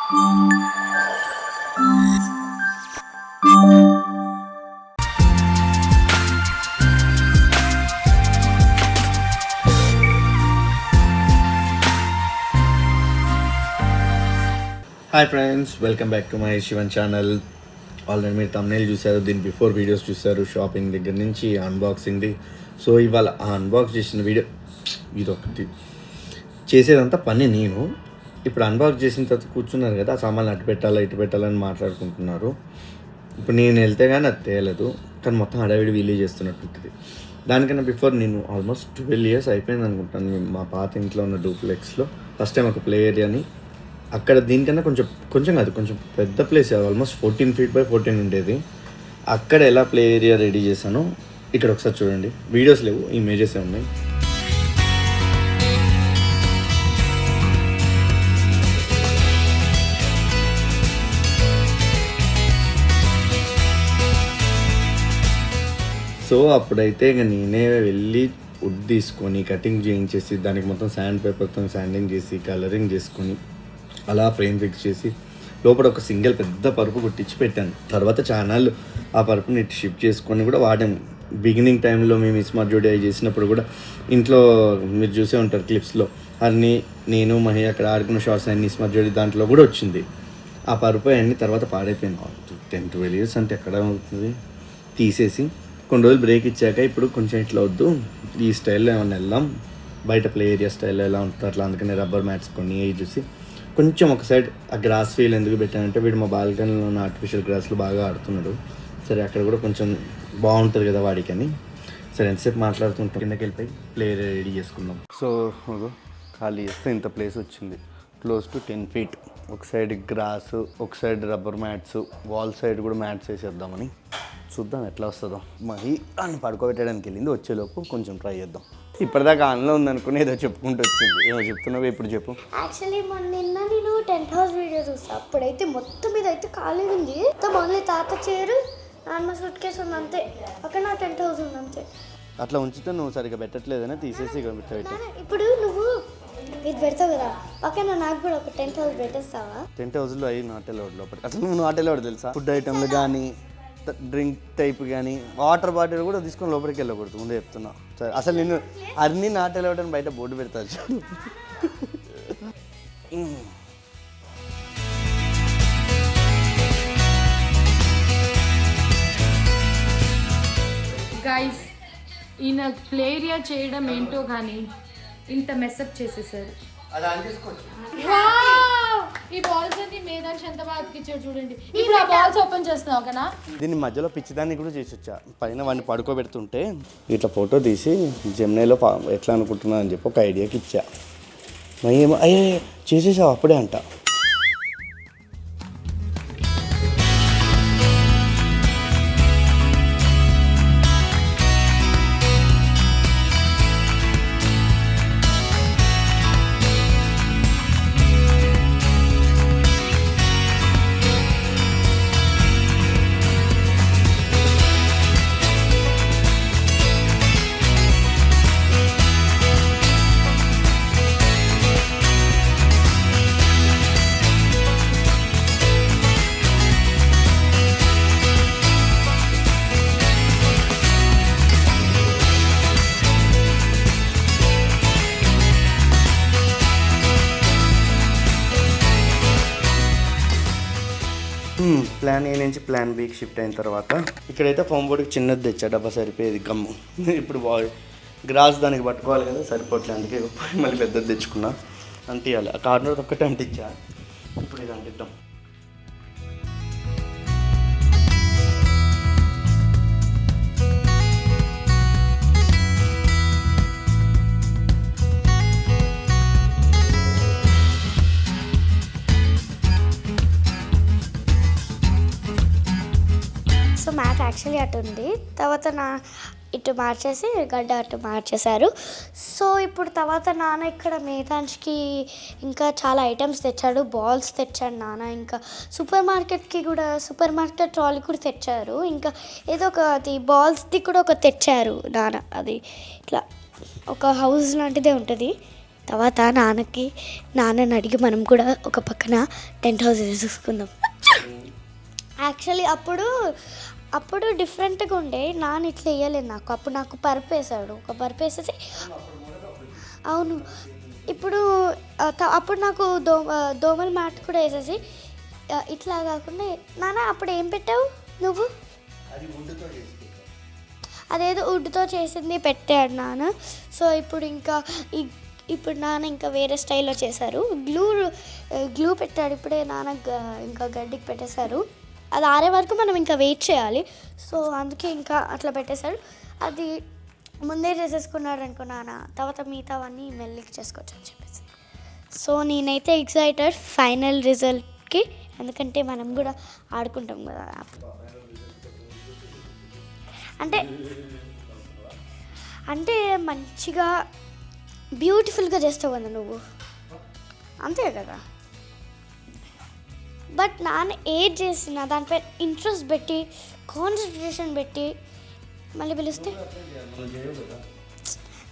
Hi friends, welcome back to my Shivan channel. Already మీరు thumbnail చూశారు, దీని బిఫోర్ వీడియోస్ చూశారు, షాపింగ్ దగ్గర నుంచి అన్బాక్సింగ్ది. సో ఇవాళ ఆ అన్బాక్స్ చేసిన వీడియో ఇదొకటి. చేసేదంతా పని నేను. ఇప్పుడు అన్బాక్స్ చేసిన తర్వాత కూర్చున్నారు కదా, ఆ సామాన్లు అటు పెట్టాలా ఇటు పెట్టాలని మాట్లాడుకుంటున్నారు. ఇప్పుడు నేను వెళ్తే కానీ అది తేలదు, కానీ మొత్తం హడావిడి వీలే చేస్తున్నట్టు ఉంటుంది. దానికన్నా బిఫోర్ నేను ఆల్మోస్ట్ 12 years అయిపోయింది అనుకుంటాను మా పాత ఇంట్లో ఉన్న డూప్లెక్స్లో ఫస్ట్ టైం ఒక ప్లే ఏరియాని అక్కడ దీనికన్నా కొంచెం పెద్ద ప్లేస్, ఆల్మోస్ట్ 14 feet by 14 ఉండేది. అక్కడ ఎలా ప్లే ఏరియా రెడీ చేశానో ఇక్కడ ఒకసారి చూడండి. వీడియోస్ లేవు, ఇమేజెస్ ఉన్నాయి. సో అప్పుడైతే ఇక నేనే వెళ్ళి వుడ్ తీసుకొని కటింగ్ చేయించేసి దానికి మొత్తం శాండ్ పేపర్తో శాండింగ్ చేసి కలరింగ్ చేసుకొని అలా ఫ్రేమ్ ఫిక్స్ చేసి లోపల ఒక సింగిల్ పెద్ద పరుపు కుట్టించి పెట్టాను. తర్వాత ఛానల్ ఆ పరుపుని షిఫ్ట్ చేసుకొని కూడా వాడాము. బిగినింగ్ టైంలో మేము స్మార్ట్ జోడి అవి చేసినప్పుడు కూడా ఇంట్లో మీరు చూసే ఉంటారు క్లిప్స్లో, అన్నీ నేను మహి అక్కడ ఆడుకున్న షార్ట్స్ అన్ని స్మార్ట్ జోడి దాంట్లో కూడా వచ్చింది. ఆ పరుపు అన్నీ తర్వాత పాడైపోయింది. 10-12 years అంటే ఎక్కడ అవుతుంది. తీసేసి కొన్ని రోజులు బ్రేక్ ఇచ్చాక ఇప్పుడు కొంచెం ఇట్లా వద్దు, ఈ స్టైల్లో ఏమన్నా వెళ్దాం, బయట ప్లే ఏరియా స్టైల్లో ఎలా ఉంటుంది అట్లా, అందుకని రబ్బర్ మ్యాట్స్ కొన్ని చూసి కొంచెం ఒక సైడ్ ఆ గ్రాస్ ఫీల్ ఎందుకు పెట్టానంటే వీడు మా బాల్కనీలో ఉన్న ఆర్టిఫిషియల్ గ్రాస్లో బాగా ఆడుతున్నాడు. సరే అక్కడ కూడా కొంచెం బాగుంటుంది కదా వాడికి అని సరే ఎంతసేపు మాట్లాడుతుంటాం. కిందకి వెళ్ళిపోయి ప్లే ఏరియా రెడీ చేసుకున్నాం. సో ఖాళీ చేస్తే ఇంత ప్లేస్ వచ్చింది, క్లోజ్ టు 10 feet. ఒక సైడ్ గ్రాస్, ఒక side rubber mats, wall side కూడా మ్యాట్స్ వేసేద్దామని చూద్దాం ఎట్లా వస్తుందో. మరి అని పడుకోబెట్టడానికి వెళ్ళింది, వచ్చేలోపు కొంచెం ట్రై చేద్దాం. ఇప్పటిదాకా ఆన్లో ఉందనుకుని ఏదో చెప్పుకుంటూ వచ్చింది. ఏమో చెప్తున్నావు ఇప్పుడు చెప్పు. యాక్చువల్లీ నిన్న నేను టెంట్ హౌస్ వీడియో చూస్తాను, అప్పుడైతే మొత్తం మీద అయితే ఖాళీ ఉంది. మొత్తం ఓన్లీ తాత చైరు, నాన్న సూట్ కేసు ఉంది అంతే. అక్కడ నా టెంట్ హౌస్ ఉంది అంతే. అట్లా ఉంచితే నువ్వు సరిగ్గా పెట్టట్లేదని తీసేసి ఇప్పుడు నువ్వు ఇది పెడతావు కదా, పక్కన నాకు కూడా ఒక టెంట్ హౌస్ పెట్టేస్తావా? టెంట్ హౌస్లో అవి నాట్ అలౌడ్ లోపల. అసలు నువ్వు నాట్ అలౌడ్ తెలుసా? ఫుడ్ ఐటమ్లు కానీ డ్రింక్ టైప్ కానీ వాటర్ బాటిల్ కూడా తీసుకొని లోపలికి వెళ్ళకూడదు, ముందే చెప్తున్నా. సరే అసలు నేను అన్నీ నాట్ అలౌడ్ అని బయట బోర్డు పెడతాను చూడు. గైస్, ఈయన ప్లే ఏరియా చేయడం ఏంటో కానీ ఇంత మెస్అప్ చేసేసారు. ఈ బాల్స్ అన్ని మేదాన్ ఎంత బాగా ఇచ్చాడు చూడండి. ఇప్పుడు ఆ బాల్స్ ఓపెన్ చేస్తున్నావు కదా, దీన్ని మధ్యలో పిచ్చిదాన్ని కూడా చేసి వచ్చా. పైన వాడిని పడుకోబెడుతుంటే ఇట్లా ఫోటో తీసి జెమినైలో ఎట్లా అనుకుంటున్నా అని చెప్పి ఒక ఐడియాకి ఇచ్చా. ఏమో అయ్యే చేసేసావు అప్పుడే అంట. ప్లాన్ ఏ నుంచి ప్లాన్ బికి షిఫ్ట్ అయిన తర్వాత ఇక్కడైతే ఫోమ్ బోర్డ్కి చిన్నది తెచ్చా, డబ్బా సరిపోయేది గమ్ము. ఇప్పుడు గ్రాస్ దానికి పట్టుకోవాలి కదా, సరిపోవట్లే, అందుకే మళ్ళీ పెద్దది తెచ్చుకున్నా. అంటియాలి, ఆ కార్నర్ ఒక్కటే అంటించా. ఇప్పుడు ఇది అంటిద్దాం. సో మ్యాట్ యాక్చువల్లీ అటు ఉంది, తర్వాత ఇటు మార్చేసి గడ్డ అటు మార్చేశారు. సో ఇప్పుడు తర్వాత నాన్న ఇక్కడ మేధాన్స్కి ఇంకా చాలా ఐటమ్స్ తెచ్చాడు. బాల్స్ తెచ్చాడు నాన్న, ఇంకా సూపర్ మార్కెట్ ట్రాలీ కూడా తెచ్చారు. ఇంకా ఏదో ఒక అది బాల్స్ది కూడా ఒక తెచ్చారు నాన్న. అది ఇట్లా ఒక హౌస్ లాంటిదే ఉంటుంది, తర్వాత నాన్నని అడిగి మనం కూడా ఒక పక్కన టెంట్ హౌస్ వేసేసుకుందాం. యాక్చువల్లీ అప్పుడు డిఫరెంట్గా ఉండే, నాన్న ఇట్లా వేయలేదు నాకు. అప్పుడు నాకు పరుపు వేసాడు, ఒక పరుపు వేసేసి. అవును, ఇప్పుడు అప్పుడు నాకు దోమల మ్యాట్ కూడా వేసేసి ఇట్లా కాకుండా. నాన్న అప్పుడు ఏం పెట్టావు నువ్వు? అదేదో వుడ్తో చేసింది పెట్టాడు నాన్న. సో ఇప్పుడు నాన్న ఇంకా వేరే స్టైల్లో చేశారు. గ్లూ పెట్టాడు ఇప్పుడే నాన్న, ఇంకా గడ్డికి పెట్టేశారు. అది ఆరే వరకు మనం ఇంకా వెయిట్ చేయాలి. సో అందుకే ఇంకా అట్లా పెట్టేశాడు. అది ముందే చేసేసుకున్నాడు అనుకో నాన్న, తర్వాత మిగతావన్నీ మెల్లికి చేసుకోవచ్చు అని చెప్పేసి. సో నేనైతే ఎక్సైటెడ్ ఫైనల్ రిజల్ట్కి, ఎందుకంటే మనం కూడా ఆడుకుంటాం కదా. అంటే మంచిగా బ్యూటిఫుల్గా చేస్తావు కదా నువ్వు, అంతే కదా. బట్ నాన్న ఏది చేసిన దానిపై ఇంట్రెస్ట్ పెట్టి, కాన్సన్ట్రేషన్ పెట్టి మళ్ళీ పిలిస్తే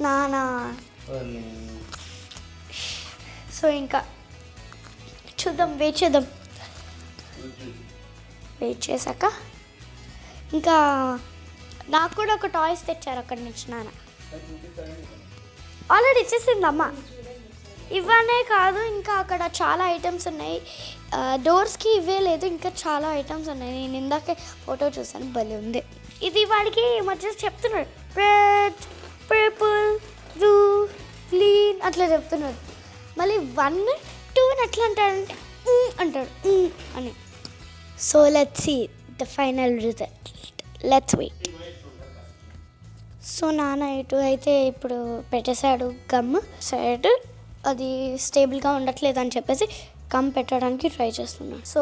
నాన్న. సో ఇంకా చూద్దాం, వెయిట్ చేశాక ఇంకా నాకు కూడా ఒక టాయ్స్ తెచ్చారు అక్కడి నుంచి నాన్న. ఆల్రెడీ ఇచ్చేసింది అమ్మ. ఇవనే కాదు, ఇంకా అక్కడ చాలా ఐటమ్స్ ఉన్నాయి. డోర్స్కి ఇవే లేదు, ఇంకా చాలా ఐటమ్స్ ఉన్నాయి. నేను ఇందాకే ఫోటో చూసాను, భలే ఉంది. ఇది వాడికి మధ్య చెప్తున్నాడు, రెడ్, పర్పుల్, బ్లూ, గ్రీన్ అట్లా చెప్తున్నాడు. మళ్ళీ 1, 2 ఎట్లా అంటాడంటే అంటాడు అని. So let's see the final result, let's wait. So నాన్న ఇటు అయితే ఇప్పుడు పెట్టేశాడు గమ్ సైడ్, అది స్టేబుల్గా ఉండట్లేదు అని చెప్పేసి గమ్ పెట్టడానికి ట్రై చేస్తున్నాడు. సో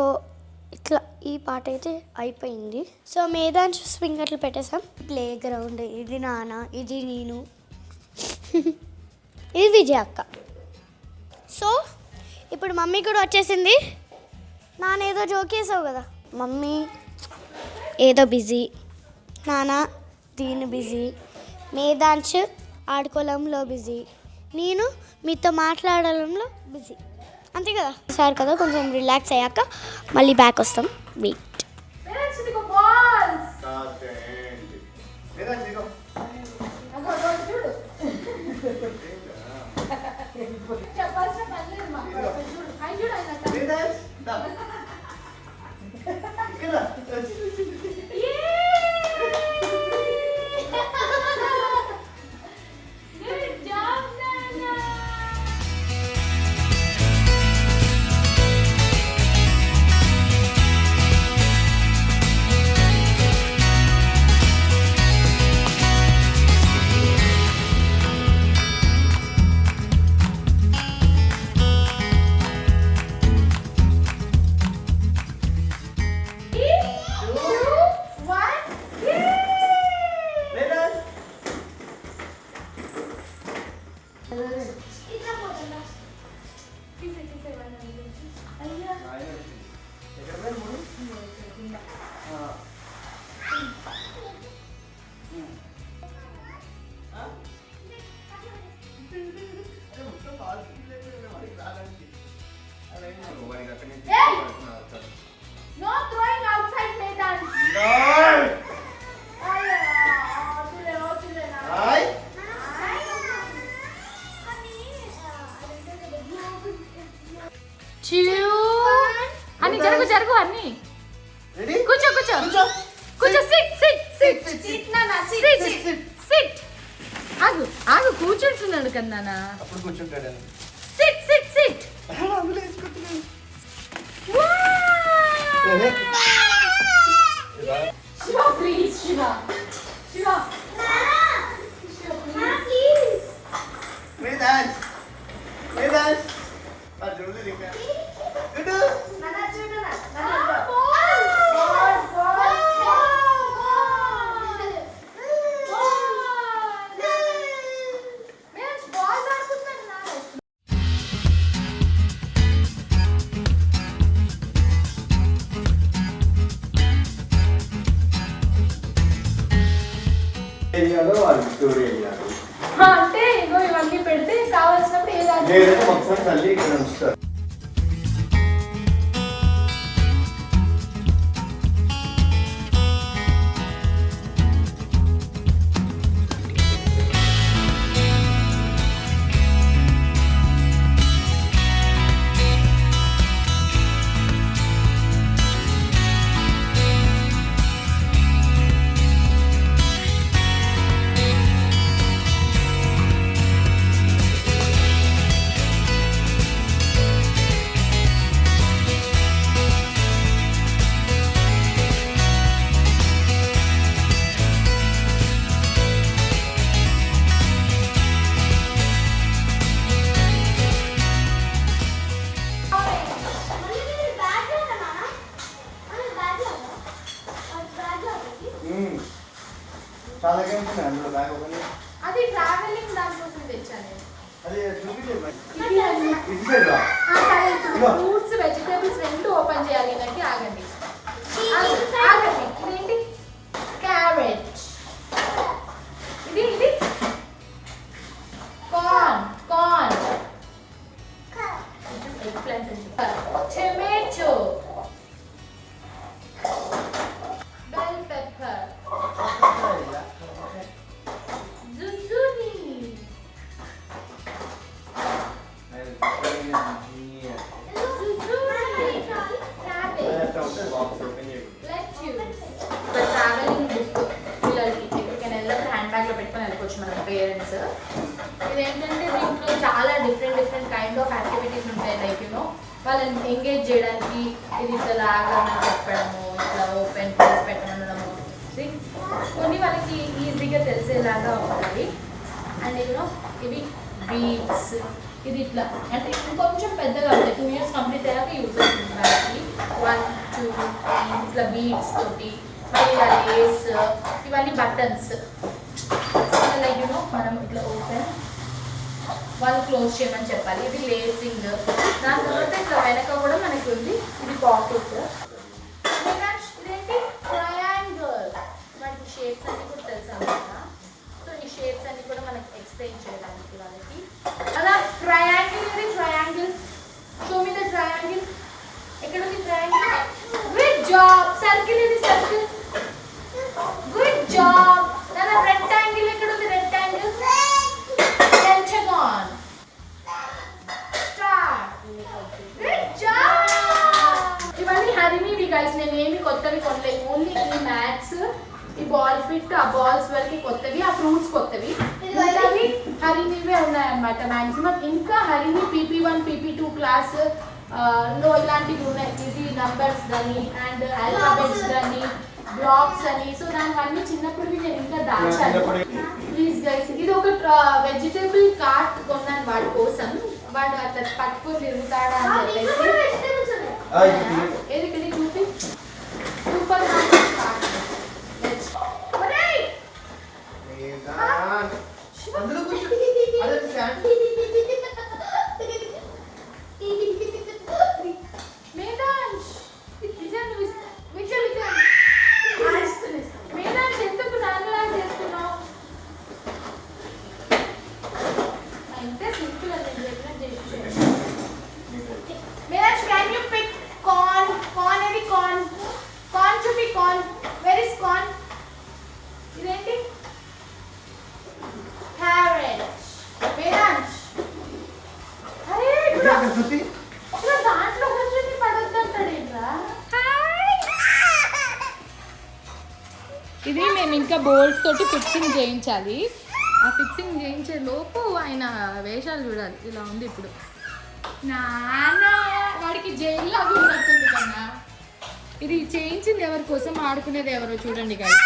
ఇట్లా ఈ పాట అయితే అయిపోయింది. సో మేదాన్స్ స్వింగ్ అట్లా పెట్టేసాం. ప్లే గ్రౌండ్, ఇది నాన్న, ఇది నేను, ఇది విజయ అక్క. సో ఇప్పుడు మమ్మీ కూడా వచ్చేసింది. నాన్న ఏదో జోకేసావు కదా, మమ్మీ ఏదో బిజీ, నాన్న దీని బిజీ, మేదాంశ్ ఆడుకోవడంలో బిజీ, నేను మీతో మాట్లాడడంలో బిజీ, అంతే కదా. సార్ కదా, కొంచెం రిలాక్స్ అయ్యాక మళ్ళీ బ్యాక్ వస్తాం. Wait. No throwing outside, Medan. అని జరుగు అన్ని. కూర్చో సిట్. ఆగు కూర్చుంటున్నాడు కన్నా. SIT. Shiva, please, Shiva. Please. Medan. Joldi dekha. Good. Nana chudana. అంటే ఇగో ఇవన్నీ పెడితే కావాల్సినప్పుడు ఏదో లేదంటే ఒకసారి తల్లి ఇక్కడ ఉంచుతారు. చాలా గేమ్స్ ఉన్నాయి అందులో బ్యాగ్ ఒకటి. అది ట్రావెలింగ్ దానికోసం తెచ్చాను. అది చూపించండి. ఫ్రూట్స్ వెజిటేబుల్స్ రెండు ఓపెన్ చేయాలి. నాకు ఆగండి ఆగండి. ఇదేంటి? క్యారెట్. ఇది ఇది corn. Corn tomato bell pepper zucchini travelling book పిల్లలకి ఎక్కడికైనా వెళ్ళినప్పుడు హ్యాండ్ బ్యాగ్లో పెట్టుకొని వెళ్ళిపోవచ్చు మన పేరెంట్స్. ఇదేంటంటే దీంట్లో చాలా డిఫరెంట్ కైండ్ ఆఫ్ యాక్టివిటీస్ ఉంటాయి. లైక్ యూనో వాళ్ళని ఎంగేజ్ చేయడానికి ఇది ఇట్లా లాగమని చెప్పడము, ఇట్లా ఓపెన్ చేసి పెట్టమనడము, కొన్ని వాళ్ళకి ఈజీగా తెలిసేలాగా ఉంటాయి. అండ్ యూనో ఇవి బీడ్స్, ఇది ఇట్లా అంటే ఇంకొంచెం పెద్దగా ఉంటాయి. 2 years కంప్లీట్ అయ్యాక యూజ్ అవుతుంది వాళ్ళకి. 1, 2, 3 ఇట్లా బీడ్స్ తోటి, మళ్ళీ ఇలా లేస్, ఇవన్నీ బటన్స్. లైక్ యూనో మనం ఇట్లా ఓపెన్ వాళ్ళు క్లోజ్ చేయమని చెప్పాలి. ఇది లేసింగ్. దాని తర్వాత ఇట్లా వెనక కూడా మనకి ఉంది. ఇది పాకెట్. ఇదేంటి? ట్రయాంగిల్. మనకి షేప్స్ అన్ని కూడా తెలుసు అన్నమాట. సో ఈ షేప్స్ అన్ని కూడా మనకి ఎక్స్ప్లెయిన్ చేయడానికి వాళ్ళకి. అలా ట్రయాంగిల్. ఇది triangle. Show me the triangle. ఎక్కడ ఉంది ట్రయాంగిల్? Good job. సర్కిల్. ఇది సర్కిల్. Good job. దాని రెక్టాంగిల్ ఎక్కడ ఉంది? Rectangle. Pentagon. Star. Good job. ఇవన్నీ హరినివి గైస్. నేను ఏమి కొత్తవి కొనలేదు. ఓన్లీ ఈ మ్యాథ్స్, ఈ బాల్ ఫిట్, ఆ బాల్స్ వరకు కొత్తవి, ఆ ఫ్రూట్స్ కొత్తవి. ఇవి హరినివే ఉన్నాయన్నమాట మ్యాక్సిమం. ఇంకా హరిని PP1 PP2 క్లాస్ లో ఇలాంటివి ఉన్నాయి. ఇది నంబర్స్ అని అండ్ ఆల్ఫాబెట్స్ అని బ్లాక్స్ అని. సో దానివన్నీ చిన్నప్పుడు నేను ఇంకా దాచాను. ప్లీజ్ గైస్, ఇది ఒక వెజిటేబుల్ కార్ట్ కొన్నాను వాడి కోసం. వాడు అట్లా పట్టుకొని తిరుగుతాడా అని చెప్పేసి. ఏది చూపి. Super market cart. ఇది మేము ఇంకా బోల్ట్స్ తోటి ఫిక్సింగ్ చేయించాలి. ఆ ఫిక్సింగ్ చేయించే లోపు ఆయన వేషాలు చూడాలి. ఇలా ఉంది ఇప్పుడు. నాన్న వాడికి జైల్లో అవి ఉన్నట్టుంది కన్నా. ఇది చేయించింది ఎవరి కోసం, ఆడుకునేది ఎవరో చూడండి గాయస్.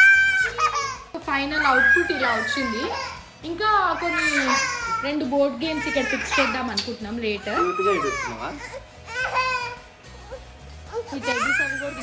ఫైనల్ అవుట్పుట్ ఇలా వచ్చింది. ఇంకా కొన్ని 2 బోర్డ్ గేమ్స్ ఇక్కడ ఫిక్స్ చేద్దాం అనుకుంటున్నాం లేటర్. ఈ టెడ్డీస్ అవి కూడా